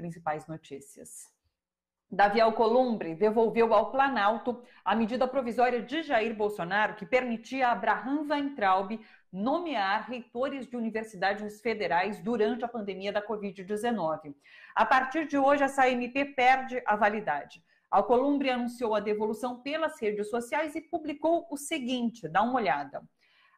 principais notícias. Davi Alcolumbre devolveu ao Planalto a medida provisória de Jair Bolsonaro que permitia a Abraham Weintraub nomear reitores de universidades federais durante a pandemia da Covid-19. A partir de hoje, essa MP perde a validade. Alcolumbre anunciou a devolução pelas redes sociais e publicou o seguinte, dá uma olhada.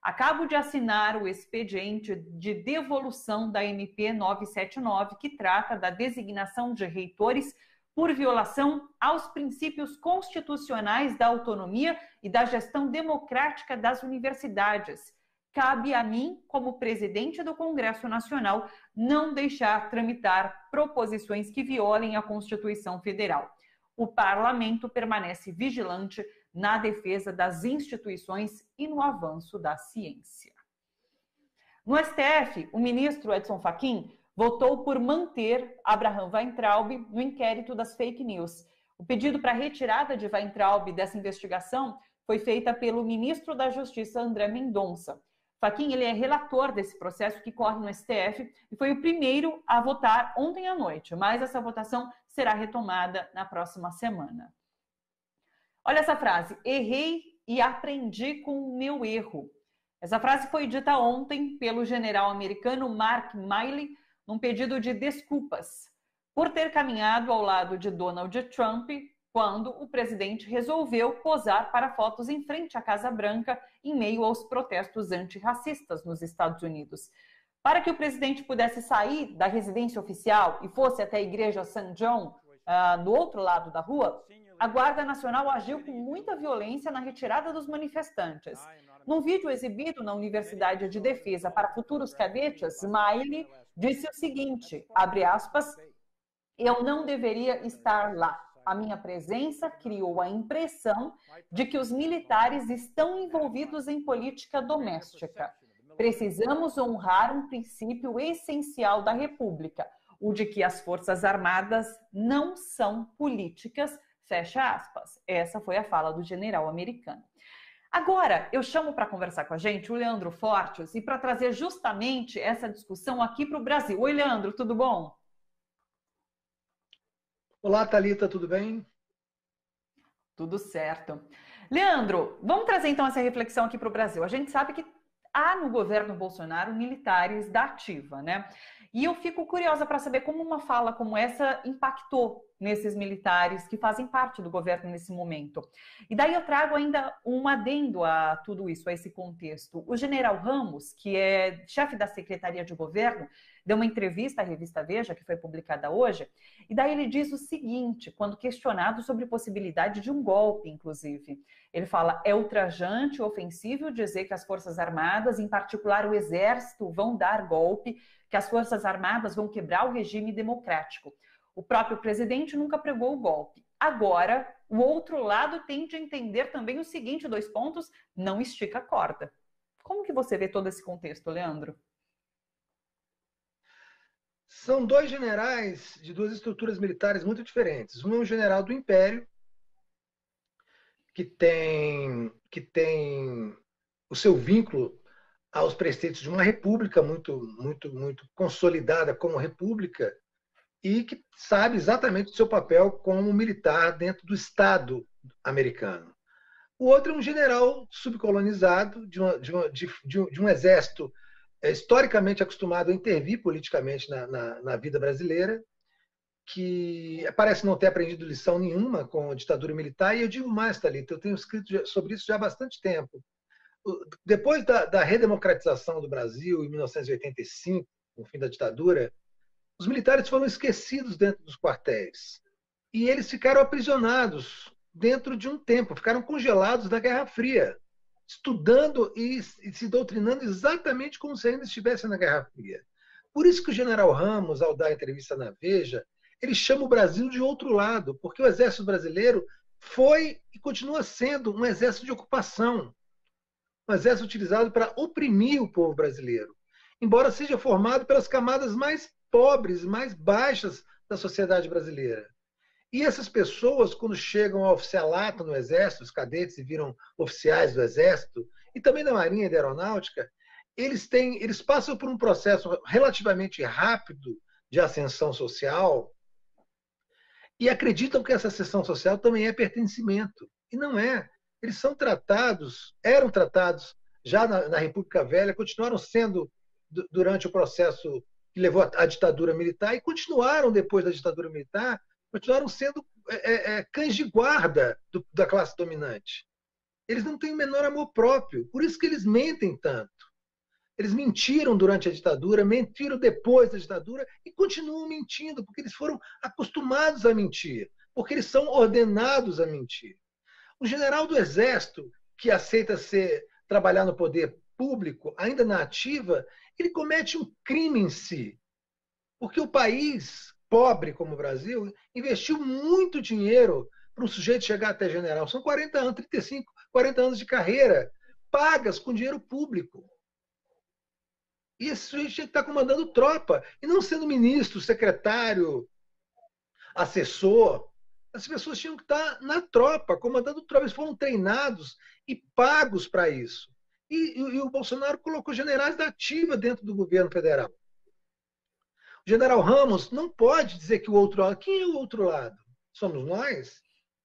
Acabo de assinar o expediente de devolução da MP 979, que trata da designação de reitores por violação aos princípios constitucionais da autonomia e da gestão democrática das universidades. Cabe a mim, como presidente do Congresso Nacional, não deixar tramitar proposições que violem a Constituição Federal. O parlamento permanece vigilante na defesa das instituições e no avanço da ciência. No STF, o ministro Edson Fachin votou por manter Abraham Weintraub no inquérito das fake news. O pedido para a retirada de Weintraub dessa investigação foi feita pelo ministro da Justiça, André Mendonça. Fachin, ele é relator desse processo que corre no STF e foi o primeiro a votar ontem à noite, mas essa votação será retomada na próxima semana. Olha essa frase, errei e aprendi com o meu erro. Essa frase foi dita ontem pelo general americano Mark Milley num pedido de desculpas por ter caminhado ao lado de Donald Trump quando o presidente resolveu posar para fotos em frente à Casa Branca em meio aos protestos antirracistas nos Estados Unidos. Para que o presidente pudesse sair da residência oficial e fosse até a igreja St. John, no outro lado da rua, a Guarda Nacional agiu com muita violência na retirada dos manifestantes. Num vídeo exibido na Universidade de Defesa para futuros cadetes, Milley disse o seguinte, abre aspas, eu não deveria estar lá. A minha presença criou a impressão de que os militares estão envolvidos em política doméstica. Precisamos honrar um princípio essencial da República, o de que as Forças Armadas não são políticas, fecha aspas. Essa foi a fala do general americano. Agora, eu chamo para conversar com a gente o Leandro Fortes e para trazer justamente essa discussão aqui para o Brasil. Oi, Leandro, tudo bom? Olá, Thalita, tudo bem? Tudo certo. Leandro, vamos trazer então essa reflexão aqui para o Brasil. A gente sabe que há no governo Bolsonaro militares da ativa, né? E eu fico curiosa para saber como uma fala como essa impactou nesses militares que fazem parte do governo nesse momento. E daí eu trago ainda um adendo a tudo isso, a esse contexto. O general Ramos, que é chefe da Secretaria de Governo, deu uma entrevista à revista Veja, que foi publicada hoje, e daí ele diz o seguinte, quando questionado sobre possibilidade de um golpe, inclusive. Ele fala, é ultrajante e ofensivo dizer que as Forças Armadas, em particular o Exército, vão dar golpe, que as Forças Armadas vão quebrar o regime democrático. O próprio presidente nunca pregou o golpe. Agora, o outro lado tende a entender também o seguinte, 2 pontos, não estica a corda. Como que você vê todo esse contexto, Leandro? São 2 generais de 2 estruturas militares muito diferentes. Um é um general do Império, que tem o seu vínculo aos preceitos de uma república muito consolidada como república e que sabe exatamente o seu papel como militar dentro do Estado americano. O outro é um general subcolonizado de um exército historicamente acostumado a intervir politicamente na vida brasileira, que parece não ter aprendido lição nenhuma com a ditadura militar, e eu digo mais, Thalita, eu tenho escrito sobre isso já há bastante tempo. Depois da redemocratização do Brasil, em 1985, no fim da ditadura, os militares foram esquecidos dentro dos quartéis. E eles ficaram aprisionados dentro de um tempo, ficaram congelados na Guerra Fria, estudando e se doutrinando exatamente como se ainda estivessem na Guerra Fria. Por isso que o general Ramos, ao dar a entrevista na Veja, ele chama o Brasil de outro lado, porque o exército brasileiro foi e continua sendo um exército de ocupação, um exército utilizado para oprimir o povo brasileiro, embora seja formado pelas camadas mais pobres, mais baixas da sociedade brasileira. E essas pessoas, quando chegam ao oficialato no Exército, os cadetes e viram oficiais do Exército, e também da Marinha e da Aeronáutica, eles passam por um processo relativamente rápido de ascensão social, e acreditam que essa seção social também é pertencimento. E não é. Eles são tratados, eram tratados já na República Velha, continuaram sendo durante o processo que levou à ditadura militar e continuaram depois da ditadura militar, continuaram sendo cães de guarda da classe dominante. Eles não têm o menor amor próprio, por isso que eles mentem tanto. Eles mentiram durante a ditadura, mentiram depois da ditadura e continuam mentindo, porque eles foram acostumados a mentir, porque eles são ordenados a mentir. O general do Exército, que aceita trabalhar no poder público, ainda na ativa, ele comete um crime em si. Porque o país pobre como o Brasil investiu muito dinheiro para um sujeito chegar até general. São 40 anos, 35, 40 anos de carreira, pagas com dinheiro público. E esse sujeito tinha que estar comandando tropa, e não sendo ministro, secretário, assessor. As pessoas tinham que estar na tropa, comandando tropa. Eles foram treinados e pagos para isso. E o Bolsonaro colocou generais da ativa dentro do governo federal. O general Ramos não pode dizer que o outro lado... Quem é o outro lado? Somos nós?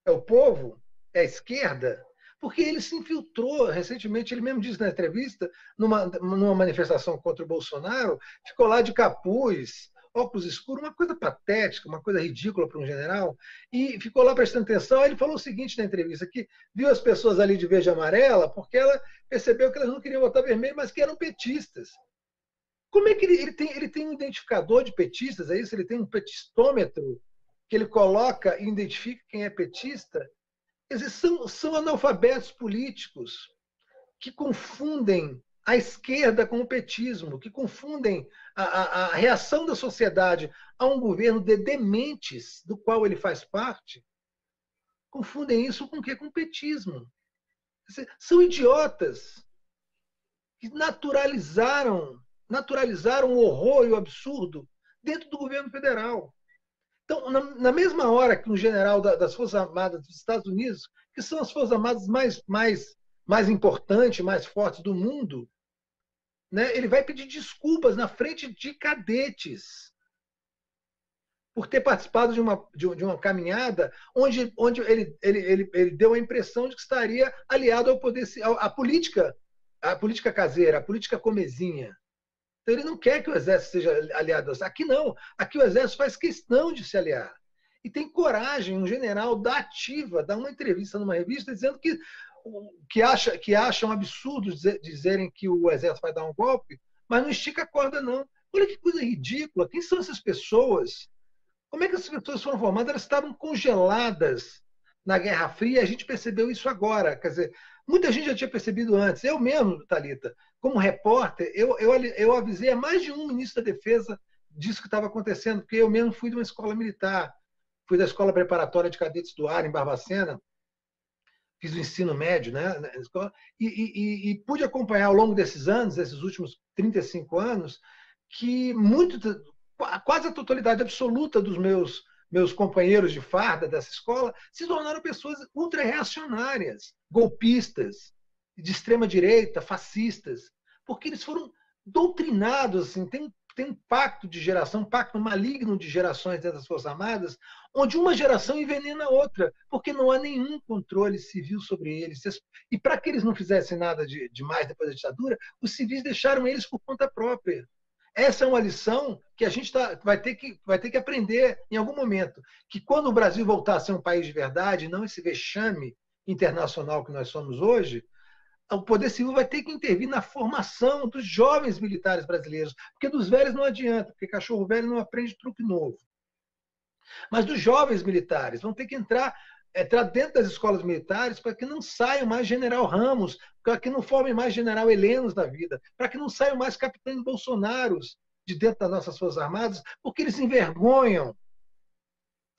É o povo? É a esquerda? Porque ele se infiltrou recentemente, ele mesmo disse na entrevista, numa manifestação contra o Bolsonaro, ficou lá de capuz, óculos escuros, uma coisa patética, uma coisa ridícula para um general, e ficou lá prestando atenção. Aí ele falou o seguinte na entrevista, que viu as pessoas ali de verde e amarela, porque ela percebeu que elas não queriam votar vermelho, mas que eram petistas. Como é que ele tem um identificador de petistas, é isso? Ele tem um petistômetro que ele coloca e identifica quem é petista? São analfabetos políticos que confundem a esquerda com o petismo, que confundem a reação da sociedade a um governo de dementes, do qual ele faz parte, confundem isso com o quê? Com o petismo. São idiotas que naturalizaram o horror e o absurdo dentro do governo federal. Então, na mesma hora que um general das Forças Armadas dos Estados Unidos, que são as Forças Armadas mais importantes, mais fortes do mundo, né, ele vai pedir desculpas na frente de cadetes por ter participado de uma caminhada onde ele deu a impressão de que estaria aliado ao poder, à política caseira, à política comezinha. Então, ele não quer que o Exército seja aliado. Aqui não. Aqui o Exército faz questão de se aliar. E tem coragem, um general da ativa, dar uma entrevista numa revista dizendo que acha um absurdo dizerem que o Exército vai dar um golpe, mas não estica a corda, não. Olha que coisa ridícula. Quem são essas pessoas? Como é que essas pessoas foram formadas? Elas estavam congeladas na Guerra Fria, a gente percebeu isso agora. Quer dizer, muita gente já tinha percebido antes. Eu mesmo, Thalita, como repórter, eu avisei a mais de um ministro da Defesa disso que estava acontecendo, porque eu mesmo fui de uma escola militar, fui da Escola Preparatória de Cadetes do Ar, em Barbacena, fiz o ensino médio, né, na escola, e pude acompanhar ao longo desses anos, esses últimos 35 anos, que quase a totalidade absoluta dos meus companheiros de farda dessa escola se tornaram pessoas ultra-reacionárias, golpistas, de extrema-direita, fascistas, porque eles foram doutrinados, assim, tem um pacto de geração, um pacto maligno de gerações dentro das Forças Armadas, onde uma geração envenena a outra, porque não há nenhum controle civil sobre eles. E para que eles não fizessem nada demais depois da ditadura, os civis deixaram eles por conta própria. Essa é uma lição que a gente vai ter que aprender em algum momento, que quando o Brasil voltar a ser um país de verdade, não esse vexame internacional que nós somos hoje, o Poder Civil vai ter que intervir na formação dos jovens militares brasileiros, porque dos velhos não adianta, porque cachorro velho não aprende truque novo. Mas dos jovens militares vão ter que entrar dentro das escolas militares para que não saiam mais general Ramos, para que não formem mais general Helenos da vida, para que não saiam mais capitães Bolsonaros de dentro das nossas Forças Armadas, porque eles envergonham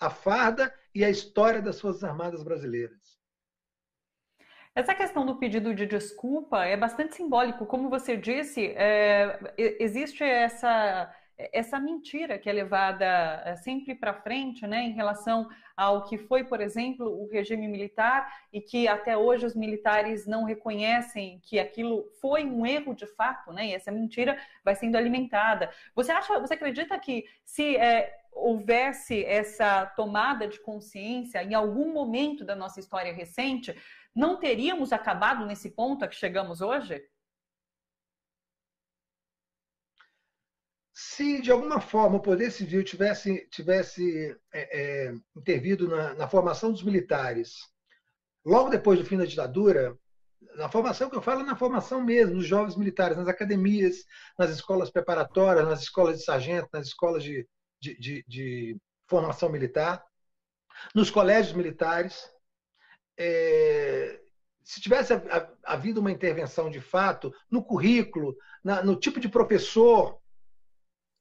a farda e a história das Forças Armadas brasileiras. Essa questão do pedido de desculpa é bastante simbólico. Como você disse, existe essa mentira que é levada sempre para frente, né, em relação ao que foi, por exemplo, o regime militar, e que até hoje os militares não reconhecem que aquilo foi um erro de fato, né, e essa mentira vai sendo alimentada. Você acredita que se houvesse essa tomada de consciência em algum momento da nossa história recente, não teríamos acabado nesse ponto a que chegamos hoje? Se, de alguma forma, o Poder Civil tivesse intervido na formação dos militares, logo depois do fim da ditadura, na formação que eu falo, na formação mesmo, dos jovens militares, nas academias, nas escolas preparatórias, nas escolas de sargento, nas escolas de formação militar, nos colégios militares, se tivesse havido uma intervenção de fato no currículo, no tipo de professor,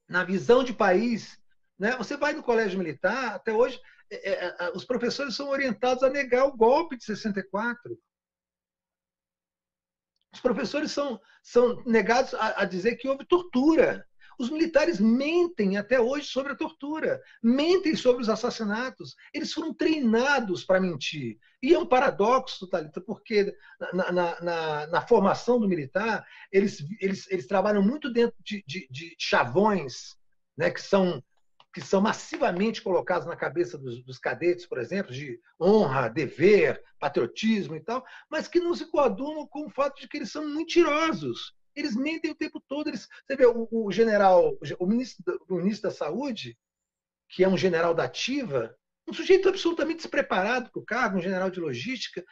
na visão de país, né? Você vai no colégio militar, até hoje, os professores são orientados a negar o golpe de 64. Os professores são negados a dizer que houve tortura. Os militares mentem até hoje sobre a tortura, mentem sobre os assassinatos. Eles foram treinados para mentir. E é um paradoxo, Thalita, porque na formação do militar, eles trabalham muito dentro de chavões, né, que são massivamente colocados na cabeça dos cadetes, por exemplo, de honra, dever, patriotismo e tal, mas que não se coadunam com o fato de que eles são mentirosos. Eles mentem o tempo todo. Você vê o ministro da Saúde, que é um general da ativa, um sujeito absolutamente despreparado para o cargo, um general de logística,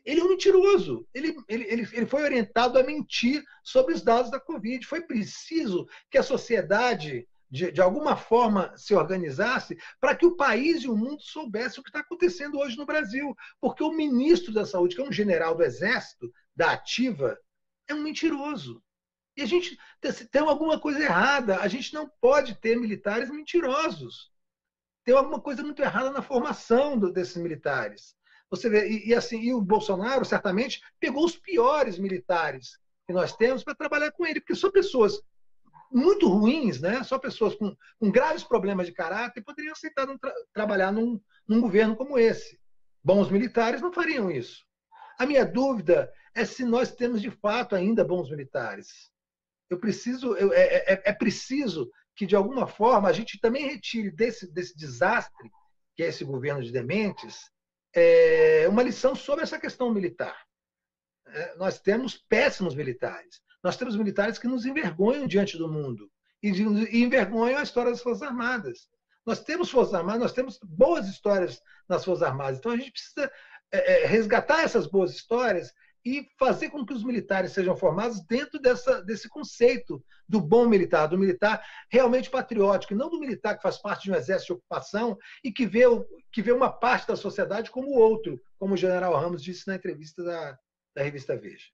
ele é um mentiroso. Ele foi orientado a mentir sobre os dados da Covid. Foi preciso que a sociedade, de alguma forma, se organizasse para que o país e o mundo soubessem o que está acontecendo hoje no Brasil. Porque o ministro da Saúde, que é um general do Exército, da ativa, é um mentiroso. E a gente tem alguma coisa errada. A gente não pode ter militares mentirosos. Tem alguma coisa muito errada na formação desses militares. Você vê, e o Bolsonaro certamente pegou os piores militares que nós temos para trabalhar com ele, porque são pessoas muito ruins, né? Só pessoas com graves problemas de caráter poderiam aceitar trabalhar num governo como esse. Bons militares não fariam isso. A minha dúvida é se nós temos de fato ainda bons militares. É preciso que, de alguma forma, a gente também retire desse desastre, que é esse governo de dementes, uma lição sobre essa questão militar. Nós temos péssimos militares. Nós temos militares que nos envergonham diante do mundo e envergonham a história das Forças Armadas. Nós temos Forças Armadas, nós temos boas histórias nas Forças Armadas. Então, a gente precisa resgatar essas boas histórias e fazer com que os militares sejam formados dentro desse conceito do bom militar, do militar realmente patriótico, e não do militar que faz parte de um exército de ocupação e que vê uma parte da sociedade como o outro, como o general Ramos disse na entrevista da revista Veja.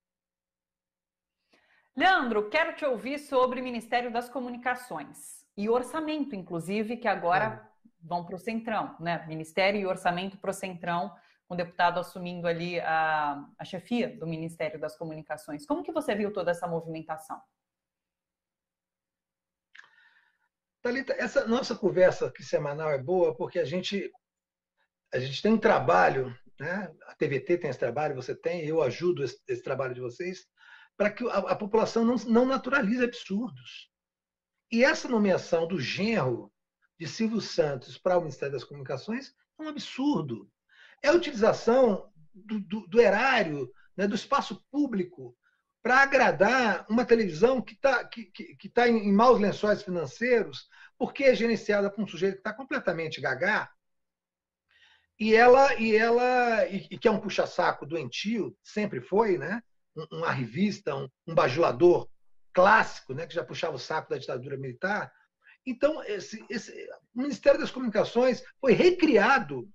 Leandro, quero te ouvir sobre o Ministério das Comunicações e orçamento, inclusive, que agora vão para o Centrão, né? Ministério e orçamento para o Centrão, com o deputado assumindo ali a chefia do Ministério das Comunicações. Como que você viu toda essa movimentação? Thalita, essa nossa conversa aqui semanal é boa porque a gente tem um trabalho, né? A TVT tem esse trabalho, você tem, eu ajudo esse trabalho de vocês, para que a população não naturalize absurdos. E essa nomeação do genro de Silvio Santos para o Ministério das Comunicações é um absurdo. É a utilização do erário, né, do espaço público, para agradar uma televisão que tá em maus lençóis financeiros, porque é gerenciada por um sujeito que está completamente gagá, e que é um puxa-saco doentio, sempre foi, né? Um arrivista, um bajulador clássico, né, que já puxava o saco da ditadura militar. Então, o Ministério das Comunicações foi recriado.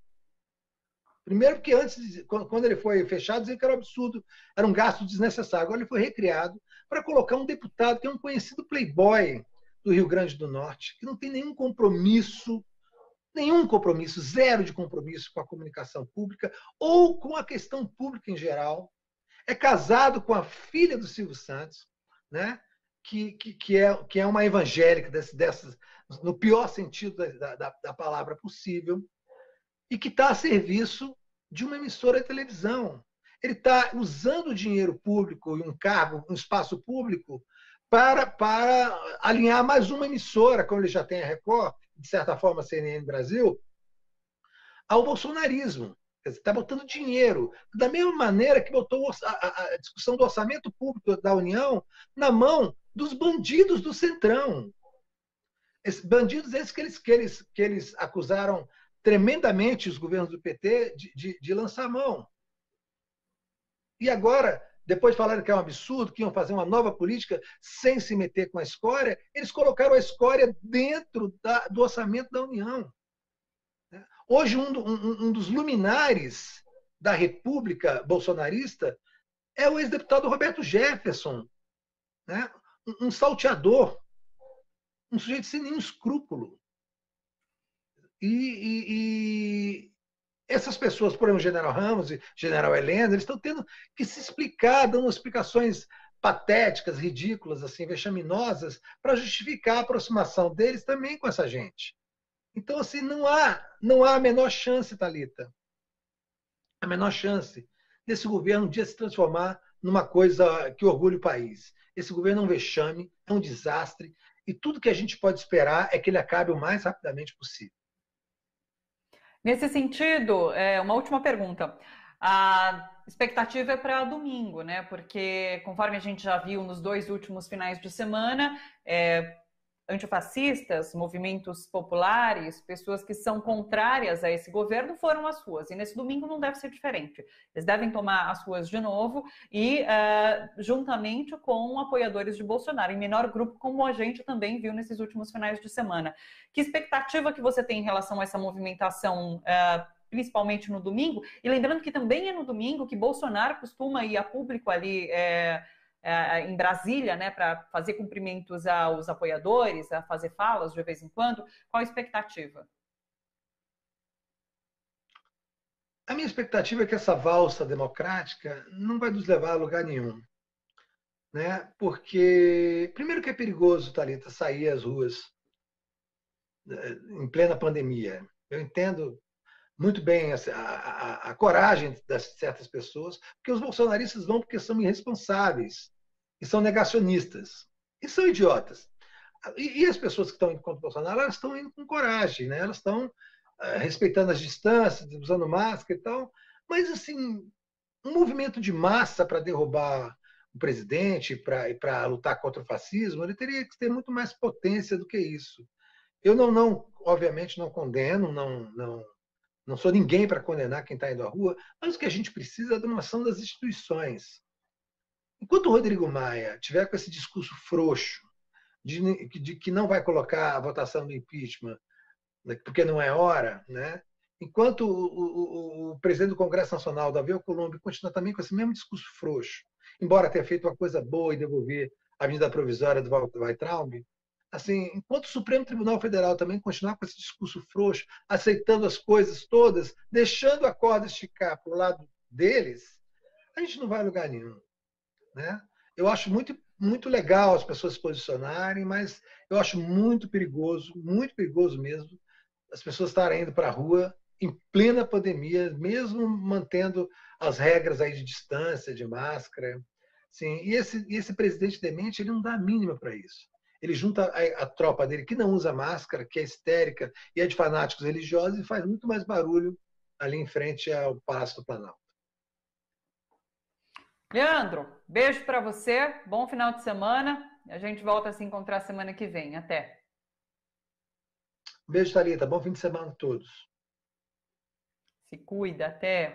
Primeiro porque antes, quando ele foi fechado, diziam que era um absurdo, era um gasto desnecessário. Agora ele foi recriado para colocar um deputado que é um conhecido playboy do Rio Grande do Norte, que não tem nenhum compromisso, zero de compromisso com a comunicação pública ou com a questão pública em geral. É casado com a filha do Silvio Santos, né? que é uma evangélica, no pior sentido da palavra possível, e que está a serviço de uma emissora de televisão. Ele está usando o dinheiro público e um cargo, um espaço público, para alinhar mais uma emissora, como ele já tem a Record, de certa forma, a CNN Brasil, ao bolsonarismo. Está botando dinheiro, da mesma maneira que botou a discussão do orçamento público da União na mão dos bandidos do Centrão. Bandidos esses que eles acusaram tremendamente os governos do PT de lançar mão. E agora, depois falaram que é um absurdo, que iam fazer uma nova política sem se meter com a escória, eles colocaram a escória dentro do orçamento da União. Hoje, um dos luminares da República bolsonarista é o ex-deputado Roberto Jefferson, né? Um salteador, um sujeito sem nenhum escrúpulo. E essas pessoas, por exemplo, o general Ramos e o general Helena, eles estão tendo que se explicar, dando explicações patéticas, ridículas, assim, vexaminosas, para justificar a aproximação deles também com essa gente. Então, assim, não há a menor chance, Thalita, a menor chance desse governo um dia se transformar numa coisa que orgulhe o país. Esse governo é um vexame, é um desastre, e tudo que a gente pode esperar é que ele acabe o mais rapidamente possível. Nesse sentido, uma última pergunta. A expectativa é para domingo, né? Porque, conforme a gente já viu nos 2 últimos finais de semana, antifascistas, movimentos populares, pessoas que são contrárias a esse governo foram às ruas. E nesse domingo não deve ser diferente. Eles devem tomar as ruas de novo e juntamente com apoiadores de Bolsonaro, em menor grupo, como a gente também viu nesses últimos finais de semana. Que expectativa que você tem em relação a essa movimentação, principalmente no domingo? E lembrando que também é no domingo que Bolsonaro costuma ir a público ali em Brasília, né, para fazer cumprimentos aos apoiadores, a fazer falas de vez em quando. Qual a expectativa? A minha expectativa é que essa valsa democrática não vai nos levar a lugar nenhum. Né? Porque, primeiro que é perigoso, Thalita, sair às ruas em plena pandemia. Eu entendo muito bem a coragem de certas pessoas, porque os bolsonaristas vão porque são irresponsáveis, e são negacionistas, e são idiotas. E as pessoas que estão indo contra o Bolsonaro, elas estão indo com coragem, né? Elas estão respeitando as distâncias, usando máscara e tal, mas assim, um movimento de massa para derrubar o presidente e para lutar contra o fascismo, ele teria que ter muito mais potência do que isso. Eu obviamente não condeno, não sou ninguém para condenar quem está indo à rua, mas o que a gente precisa é de uma ação das instituições. Enquanto o Rodrigo Maia tiver com esse discurso frouxo de que não vai colocar a votação do impeachment porque não é hora, né? Enquanto o presidente do Congresso Nacional, Davi Alcolumbre, continua também com esse mesmo discurso frouxo, embora tenha feito uma coisa boa e devolver a medida provisória do Weintraub, assim, enquanto o Supremo Tribunal Federal também continuar com esse discurso frouxo, aceitando as coisas todas, deixando a corda esticar para o lado deles, a gente não vai a lugar nenhum. Né? Eu acho muito legal as pessoas se posicionarem, mas eu acho muito perigoso mesmo, as pessoas estarem indo para a rua em plena pandemia, mesmo mantendo as regras aí de distância, de máscara. Sim, e esse presidente demente, ele não dá a mínima para isso. Ele junta a tropa dele que não usa máscara, que é histérica e é de fanáticos religiosos, e faz muito mais barulho ali em frente ao Palácio do Planalto. Leandro, beijo para você, bom final de semana. A gente volta a se encontrar semana que vem. Até. Beijo, Thalita. Bom fim de semana a todos. Se cuida, até.